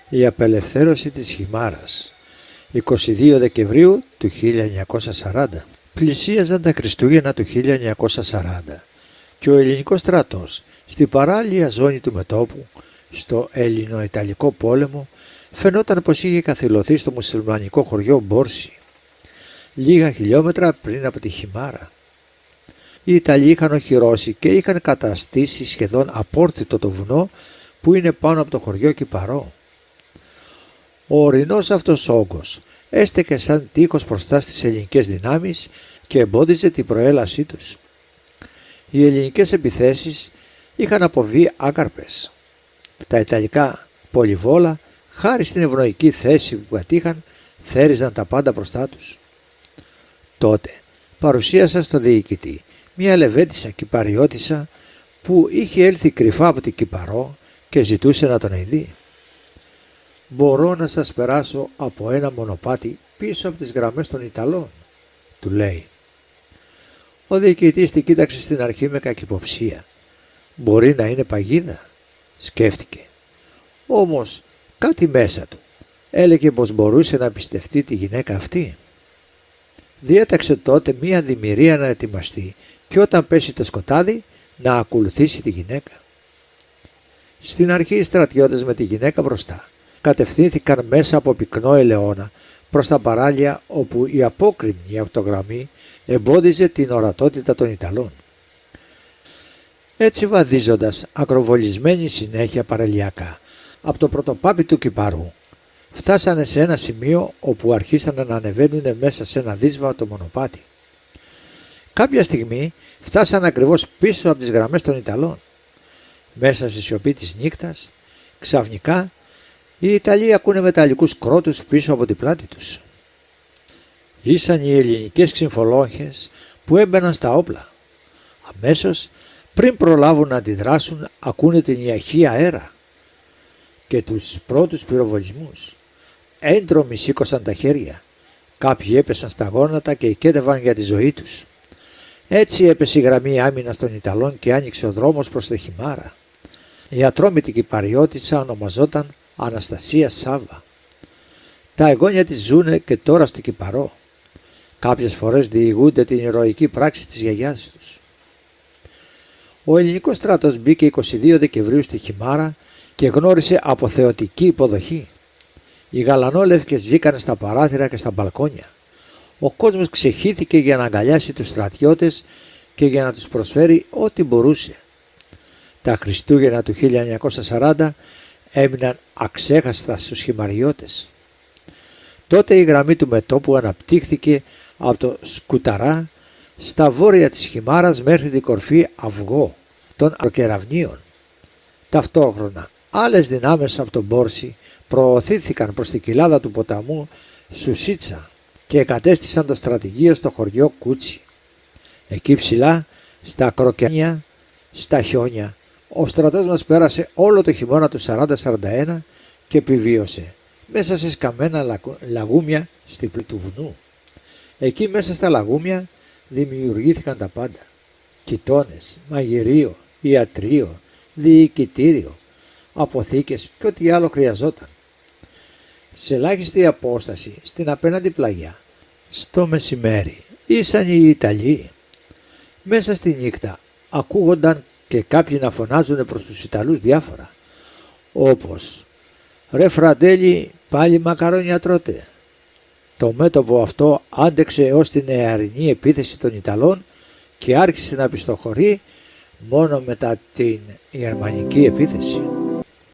Η απελευθέρωση της Χιμάρας, 22 Δεκεμβρίου του 1940. Πλησίαζαν τα Χριστούγεννα του 1940 και ο ελληνικός στρατός στην παράλια ζώνη του μετώπου, στο Ελληνο-Ιταλικό πόλεμο, φαινόταν πως είχε καθυλωθεί στο μουσουλμανικό χωριό Μπόρση, λίγα χιλιόμετρα πριν από τη Χιμάρα. Οι Ιταλοί είχαν οχυρώσει και είχαν καταστήσει σχεδόν απόρθητο το βουνό που είναι πάνω από το χωριό Κυπαρό. Ο ορεινός αυτός όγκος έστεκε σαν τείχος μπροστά στις ελληνικές δυνάμεις και εμπόδιζε την προέλασή τους. Οι ελληνικές επιθέσεις είχαν αποβεί άκαρπες. Τα Ιταλικά πολυβόλα, χάρη στην ευνοϊκή θέση που κατήχαν, θέριζαν τα πάντα μπροστά τους. Τότε παρουσίασαν στον διοικητή μια λεβέντισσα Κυπαριώτισσα που είχε έλθει κρυφά από την Κυπαρό και ζητούσε να τον ειδεί. «Μπορώ να σας περάσω από ένα μονοπάτι πίσω από τις γραμμές των Ιταλών», του λέει. Ο διοικητής την κοίταξε στην αρχή με κακυποψία. «Μπορεί να είναι παγίδα», σκέφτηκε. Όμως κάτι μέσα του έλεγε πως μπορούσε να πιστευτεί τη γυναίκα αυτή. Διέταξε τότε μία δημιουργία να ετοιμαστεί και όταν πέσει το σκοτάδι να ακολουθήσει τη γυναίκα. Στην αρχή οι στρατιώτες με τη γυναίκα μπροστά κατευθύνθηκαν μέσα από πυκνό ελαιόνα προς τα παράλια όπου η απόκρημνη αυτογραμμή εμπόδιζε την ορατότητα των Ιταλών. Έτσι βαδίζοντας ακροβολισμένοι συνέχεια παραλιακά από το πρωτοπάπι του Κυπαρού, φτάσανε σε ένα σημείο όπου αρχίσανε να ανεβαίνουν μέσα σε ένα δύσβατο μονοπάτι. Κάποια στιγμή φτάσανε ακριβώς πίσω από τις γραμμές των Ιταλών. Μέσα στη σιωπή της νύχτας, ξαφνικά, οι Ιταλοί ακούνε μεταλλικούς κρότους πίσω από την πλάτη τους. Ήσαν οι ελληνικές ξυμφολόγχες που έμπαιναν στα όπλα. Αμέσως, πριν προλάβουν να αντιδράσουν, ακούνε την ιαχή αέρα και τους πρώτους πυροβολισμούς. Έντρομοι σήκωσαν τα χέρια. Κάποιοι έπεσαν στα γόνατα και οικέτευαν για τη ζωή τους. Έτσι έπεσε η γραμμή άμυνας των Ιταλών και άνοιξε ο δρόμος προς τη Χιμάρα. Η ατρόμητη Κυπαριώτισσα ονομαζόταν Αναστασία Σάβα. Τα εγγόνια της ζουνε και τώρα στο Κυπαρό. Κάποιες φορές διηγούνται την ηρωική πράξη της γιαγιάς τους. Ο ελληνικός στρατός μπήκε 22 Δεκεμβρίου στη Χιμάρα και γνώρισε αποθεωτική υποδοχή. Οι γαλανόλευκες βγήκαν στα παράθυρα και στα μπαλκόνια. Ο κόσμος ξεχύθηκε για να αγκαλιάσει τους στρατιώτες και για να τους προσφέρει ό,τι μπορούσε. Τα Χριστούγεννα του 1940 έμειναν αξέχαστα στους χιμαριώτες. Τότε η γραμμή του μετώπου αναπτύχθηκε από το Σκουταρά στα βόρεια της Χιμάρας μέχρι την κορφή Αυγό των Ακροκεραυνίων. Ταυτόχρονα άλλες δυνάμεις από τον Μπόρση προωθήθηκαν προς την κοιλάδα του ποταμού Σουσίτσα και εγκατέστησαν το στρατηγείο στο χωριό Κούτσι. Εκεί ψηλά, στα Ακροκεραυνία, στα χιόνια, ο στρατός μας πέρασε όλο το χειμώνα του 40-41 και επιβίωσε μέσα σε σκαμμένα λαγούμια στην πλή του βουνού. Εκεί μέσα στα λαγούμια δημιουργήθηκαν τα πάντα. Κοιτώνες, μαγειρίο, ιατρείο, διοικητήριο, αποθήκες και ό,τι άλλο χρειαζόταν. Σε ελάχιστη απόσταση στην απέναντι πλαγιά, στο μεσημέρι, ήσαν οι Ιταλοί. Μέσα στη νύχτα ακούγονταν και κάποιοι να φωνάζουν προς τους Ιταλούς διάφορα, όπως «Ρε φραντέλι, πάλι μακαρόνια τρώτε». Το μέτωπο αυτό άντεξε έως την νεαρινή επίθεση των Ιταλών και άρχισε να πιστοχωρεί μόνο μετά την γερμανική επίθεση.